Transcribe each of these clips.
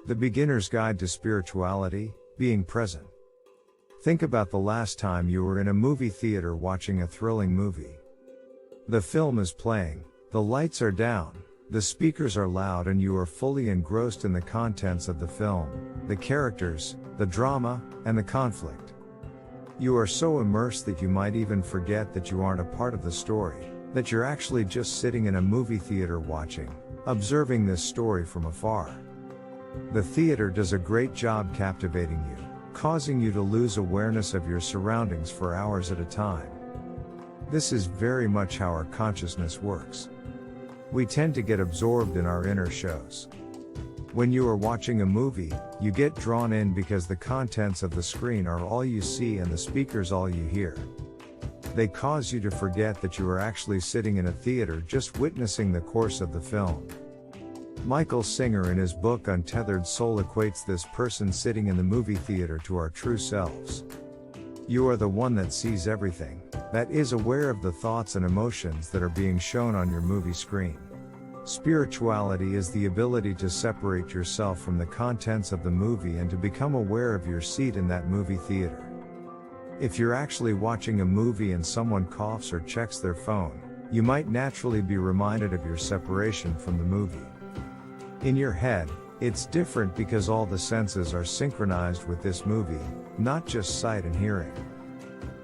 The Beginner's Guide to Spirituality, Being Present. Think about the last time you were in a movie theater watching a thrilling movie. The film is playing, the lights are down, the speakers are loud, and you are fully engrossed in the contents of the film, the characters, the drama, and the conflict. You are so immersed that you might even forget that you aren't a part of the story, that you're actually just sitting in a movie theater watching, observing this story from afar. The theater does a great job captivating you, causing you to lose awareness of your surroundings for hours at a time. This is very much how our consciousness works. We tend to get absorbed in our inner shows. When you are watching a movie, you get drawn in because the contents of the screen are all you see and the speakers all you hear. They cause you to forget that you are actually sitting in a theater just witnessing the course of the film. Michael Singer in his book Untethered Soul equates this person sitting in the movie theater to our true selves. You are the one that sees everything, that is aware of the thoughts and emotions that are being shown on your movie screen. Spirituality is the ability to separate yourself from the contents of the movie and to become aware of your seat in that movie theater. If you're actually watching a movie and someone coughs or checks their phone, you might naturally be reminded of your separation from the movie. In your head, it's different because all the senses are synchronized with this movie, not just sight and hearing.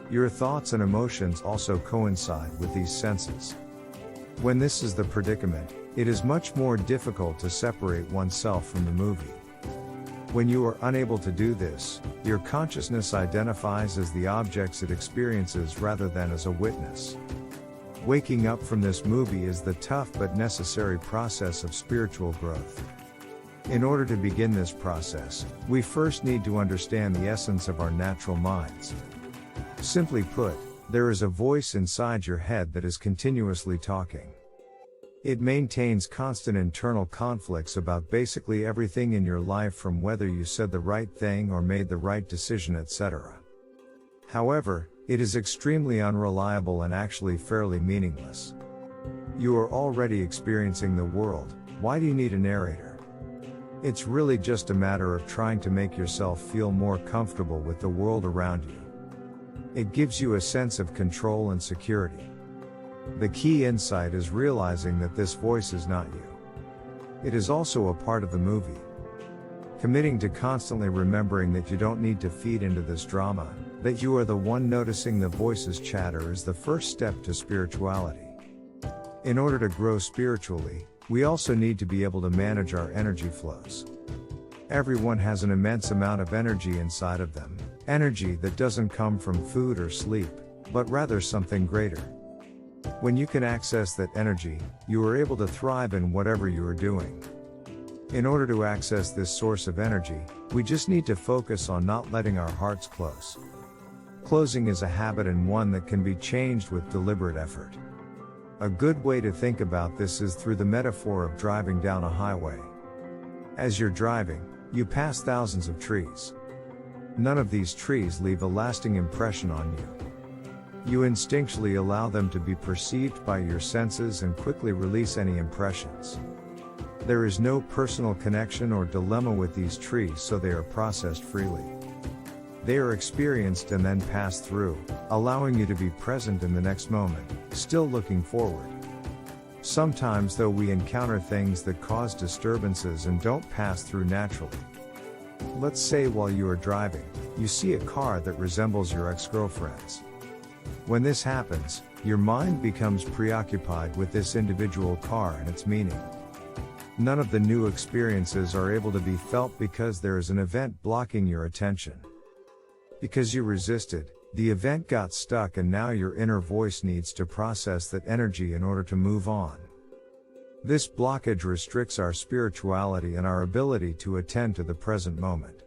Your thoughts and emotions also coincide with these senses. When this is the predicament, it is much more difficult to separate oneself from the movie. When you are unable to do this, your consciousness identifies as the objects it experiences rather than as a witness. Waking up from this movie is the tough but necessary process of spiritual growth. In order to begin this process, we first need to understand the essence of our natural minds. Simply put, there is a voice inside your head that is continuously talking. It maintains constant internal conflicts about basically everything in your life, from whether you said the right thing or made the right decision, etc. However, it is extremely unreliable and actually fairly meaningless. You are already experiencing the world, why do you need a narrator? It's really just a matter of trying to make yourself feel more comfortable with the world around you. It gives you a sense of control and security. The key insight is realizing that this voice is not you. It is also a part of the movie. Committing to constantly remembering that you don't need to feed into this drama, that you are the one noticing the voice's chatter, is the first step to spirituality. In order to grow spiritually, we also need to be able to manage our energy flows. Everyone has an immense amount of energy inside of them, energy that doesn't come from food or sleep, but rather something greater. When you can access that energy, you are able to thrive in whatever you are doing. In order to access this source of energy, we just need to focus on not letting our hearts close. Closing is a habit, and one that can be changed with deliberate effort. A good way to think about this is through the metaphor of driving down a highway. As you're driving, you pass thousands of trees. None of these trees leave a lasting impression on you. You instinctually allow them to be perceived by your senses and quickly release any impressions. There is no personal connection or dilemma with these trees, so they are processed freely. They are experienced and then passed through, allowing you to be present in the next moment, still looking forward. Sometimes though, we encounter things that cause disturbances and don't pass through naturally. Let's say while you are driving, you see a car that resembles your ex-girlfriend's. When this happens, your mind becomes preoccupied with this individual car and its meaning. None of the new experiences are able to be felt because there is an event blocking your attention. Because you resisted, the event got stuck, and now your inner voice needs to process that energy in order to move on. This blockage restricts our spirituality and our ability to attend to the present moment.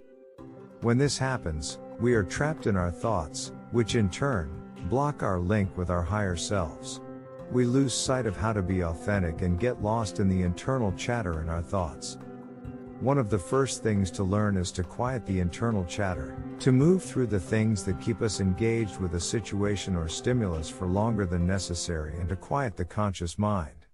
When this happens, we are trapped in our thoughts, which in turn block our link with our higher selves. We lose sight of how to be authentic and get lost in the internal chatter in our thoughts. One of the first things to learn is to quiet the internal chatter, to move through the things that keep us engaged with a situation or stimulus for longer than necessary, and to quiet the conscious mind.